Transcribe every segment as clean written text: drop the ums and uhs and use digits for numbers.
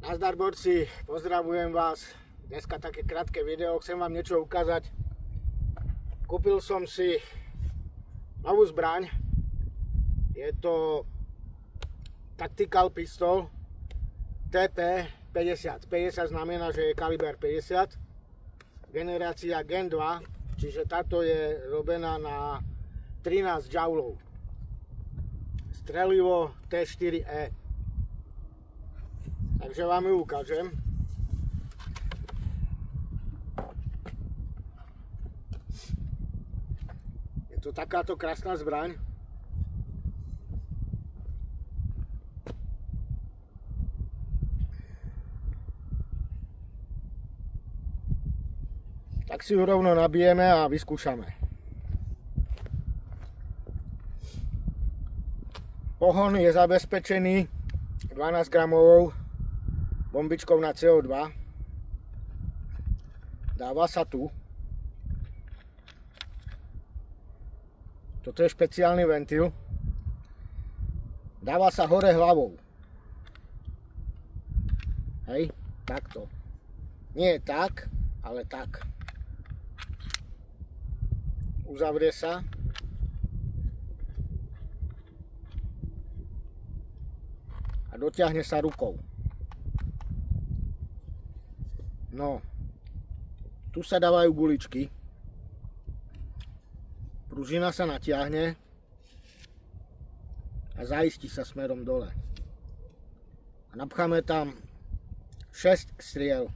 Nazdar borci, pozdravujem vás. Dneska také krátke video, chcem vám niečo ukázať. Kúpil som si novú zbraň. Je to Tactical Pistol TP 50. 50 znamená, že je kaliber 50. Generácia Gen 2, čiže táto je robená na 13 joulov. Strelivo T4E. Takže vám ju ukážem. Je to takáto krásna zbraň. Tak si ju rovno nabijeme a vyskúšame. Pohon je zabezpečený 12 gramovou bombičkou na CO2. Dáva sa tu. Toto je špeciálny ventil. Dáva sa hore hlavou. Hej, takto. Nie tak, ale tak. Uzavrie sa. A dotiahne sa rukou. No, tu sa dávajú guličky. Pružina sa natiahne a zaistí sa smerom dole. A napcháme tam 6 striel.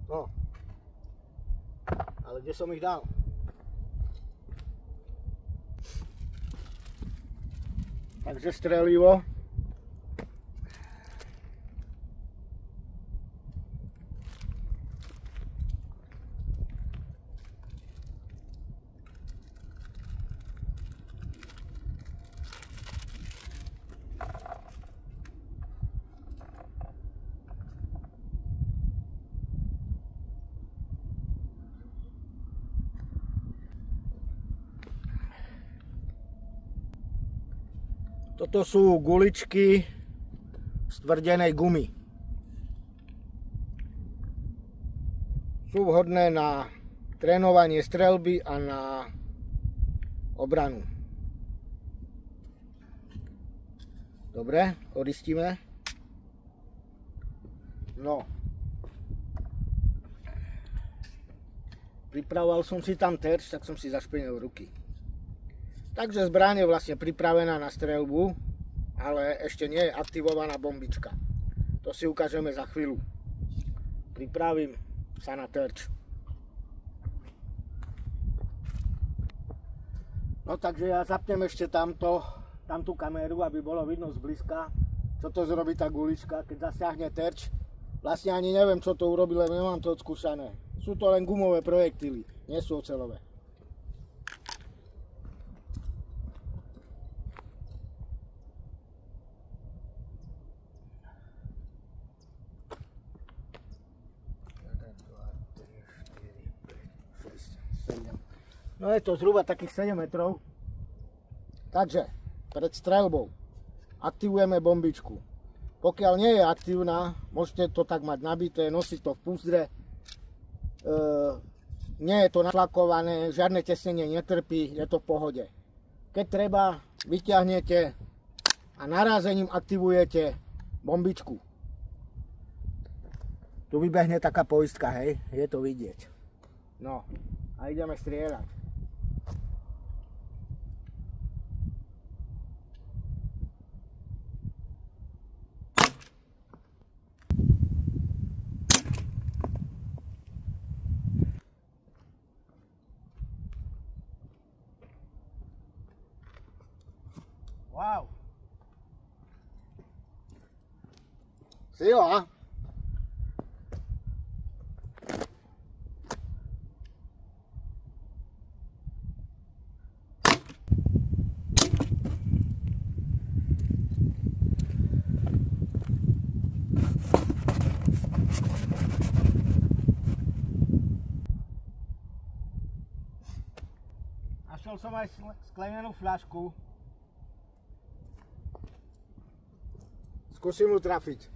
No, ale kde som ich dal? Takže strelivo. Toto sú guličky z tvrdenej gumy. Sú vhodné na trénovanie streľby a na obranu. Dobre, oristíme. No. Pripravoval som si tam terč, tak som si zašpinil ruky. Takže zbraň je vlastne pripravená na streľbu, ale ešte nie je aktivovaná bombička. To si ukážeme za chvíľu. Pripravím sa na terč. No takže ja zapnem ešte tamtú kameru, aby bolo vidno zblízka, čo to zrobí tá gulička, keď zasiahne terč. Vlastne ani neviem, čo to urobí, lebo nemám to odskúšané. Sú to len gumové projektily, nie sú oceľové. No je to zhruba takých 7 metrov. Takže pred streľbou aktivujeme bombičku. Pokiaľ nie je aktívna, môžete to tak mať nabité, nosiť to v púzdre. Nie je to natlakované, žiadne tesnenie netrpí, je to v pohode. Keď treba, vyťahnete a narázením aktivujete bombičku. Tu vybehne taká poistka, hej, je to vidieť. No a ideme strieľať. Wow. Sila. Našiel som aj sklenenú fľašku. Skúsim mu trafiť.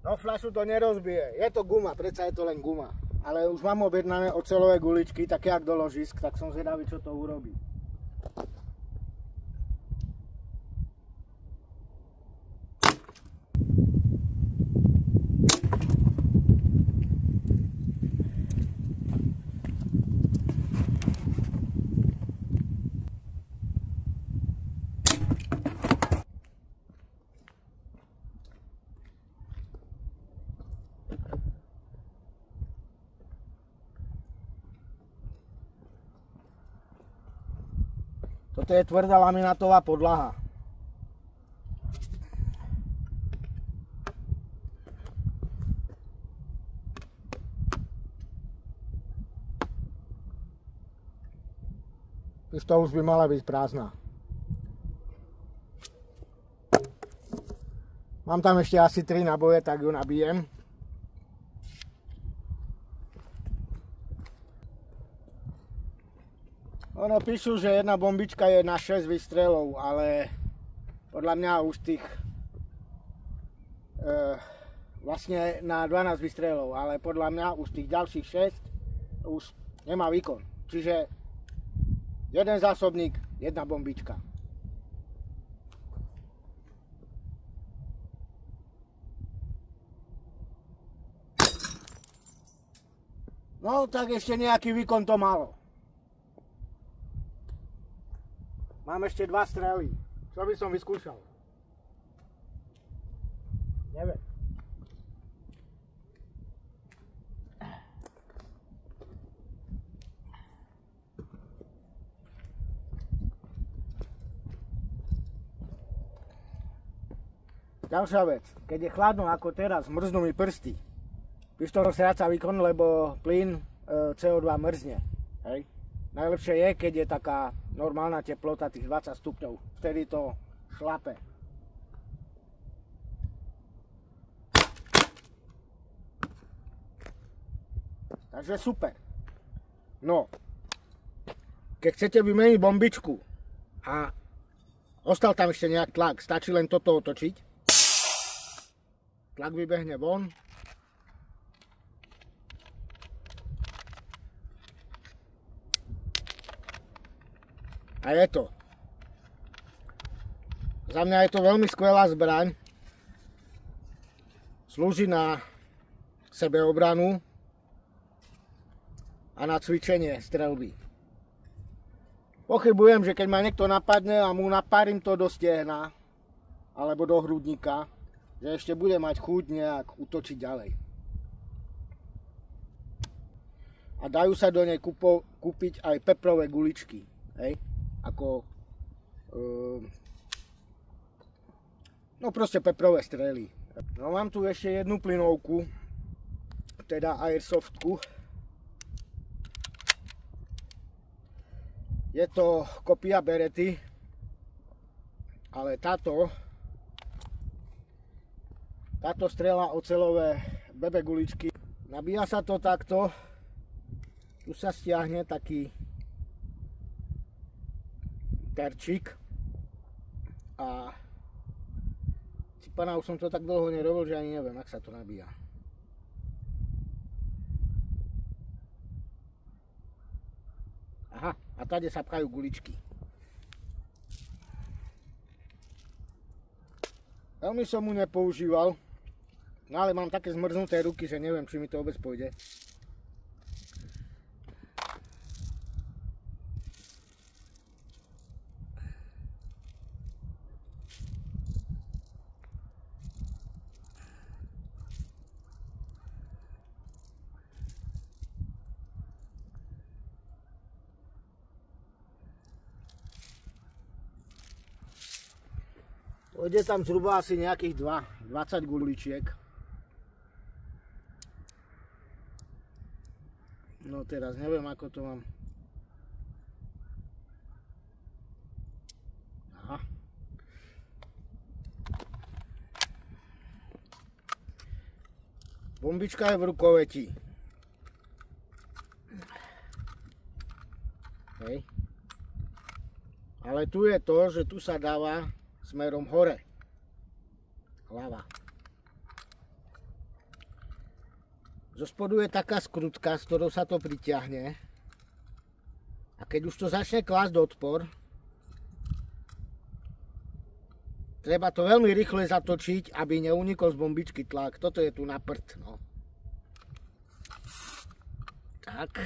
No fľašu to nerozbije, je to guma, predsa je to len guma. Ale už mám objednané oceľové guličky, také jak do ložisk, tak som zvedavý, čo to urobí. Toto je tvrdá laminátová podlaha. Pištol už by mala byť prázdna. Mám tam ešte asi 3 naboje, tak ju nabijem. Ono píšu, že jedna bombička je na 6 výstrelov, ale podľa mňa už tých vlastne na 12 výstrelov, ale podľa mňa už tých ďalších 6 už nemá výkon. Čiže jeden zásobník, jedna bombička. No tak ešte nejaký výkon to malo. Mám ešte 2 strely. Čo by som vyskúšal? Neviem. Ďalšia vec. Keď je chladno ako teraz, mrznú mi prsty. Pištol stráca výkon, lebo plyn CO2 mrzne. Hej. Najlepšie je, keď je taká normálna teplota, tých 20 stupňov. Vtedy to šlape. Takže super. No, keď chcete vymeniť bombičku a ostal tam ešte nejak tlak, stačí len toto otočiť. Tlak vybehne von. A je to. Za mňa je to veľmi skvelá zbraň. Slúži na sebeobranu a na cvičenie streľby. Pochybujem, že keď ma niekto napadne a mu napárim to do stehna alebo do hrudníka, že ešte bude mať chuť nejak útočiť ďalej. A dajú sa do nej kúpiť aj peprové guličky. Hej? Ako no proste peprové strely. No mám tu ešte jednu plynovku, teda airsoftku. Je to kopia Berety, ale táto strela oceľové bebe guličky. Nabíja sa to takto, tu sa stiahne taký terčík a cipana, už som to tak dlho nerobil, že ani neviem, ak sa to nabíja. Aha, a tady sa pchajú guličky. Veľmi som mu nepoužíval, no ale mám také zmrznuté ruky, že neviem, či mi to vôbec pôjde. Pôjde tam zhruba asi nejakých 20 guličiek. No teraz neviem, ako to mám. Aha. Bombička je v rukoveti. Hej. Ale tu je to, že tu sa dáva smerom hore. Hlava. Zo spodu je taká skrutka, s ktorou sa to pritiahne. A keď už to začne klásť odpor, treba to veľmi rýchle zatočiť, aby neunikol z bombičky tlak. Toto je tu na prd, no. Tak.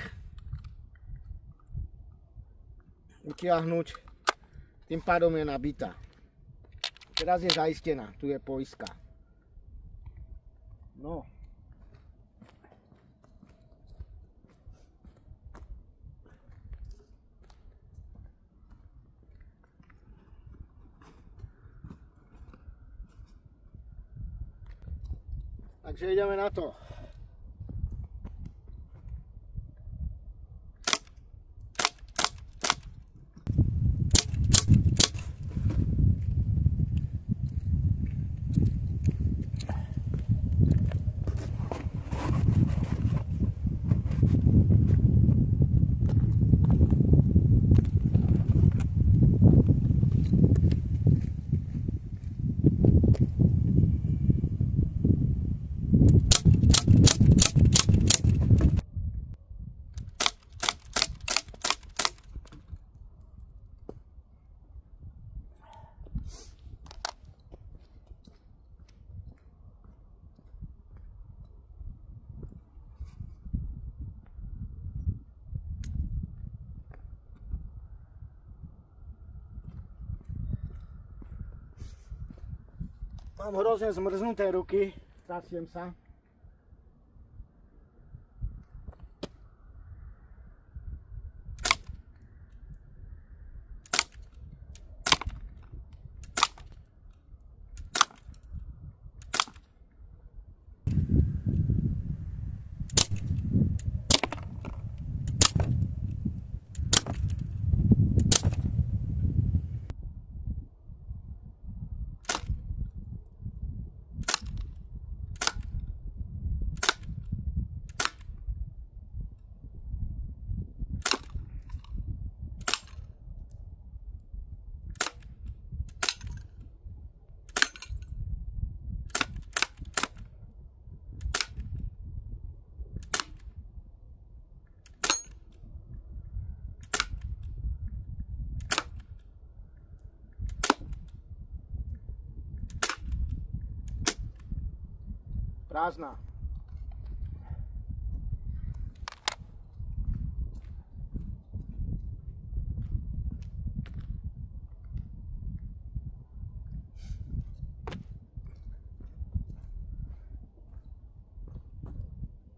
Utiahnuť. Tým pádom je nabitá. Teraz je zaistená. Tu je poistka. No. Takže ideme na to. Mám hrozne zmrznuté ruky, zasiem sa. Prázdna.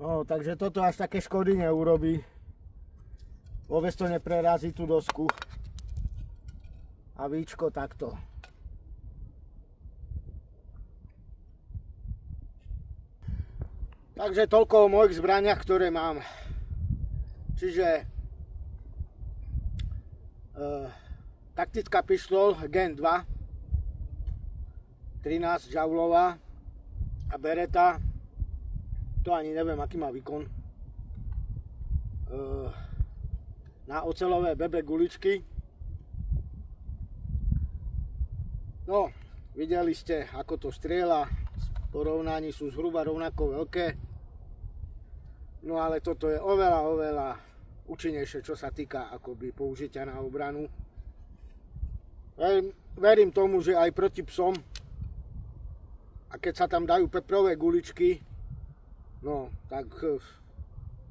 No, takže toto až také škody neurobí. Vôbec to neprerazí tú dosku. A víčko takto. Takže toľko o mojich zbraniach, ktoré mám. Čiže taktická pištol Gen 2 13 žaulová a Beretta, to ani neviem aký má výkon, na oceľové BB guličky. No, videli ste ako to strieľa, v porovnaní sú zhruba rovnako veľké. No ale toto je oveľa účinnejšie, čo sa týka akoby použitia na obranu. Verím tomu, že aj proti psom, a keď sa tam dajú peprové guličky, no tak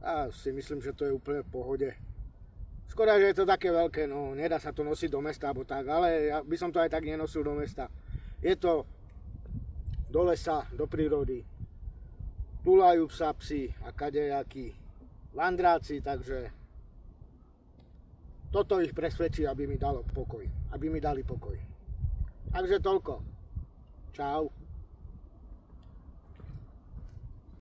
ja si myslím, že to je úplne v pohode. Škoda, že je to také veľké, no nedá sa to nosiť do mesta alebo tak, ale ja by som to aj tak nenosil do mesta. Je to do lesa, do prírody. Túlajú sa psi a kadejakí vandráci, takže toto ich presvedčí, aby mi dali pokoj. Takže toľko. Čau.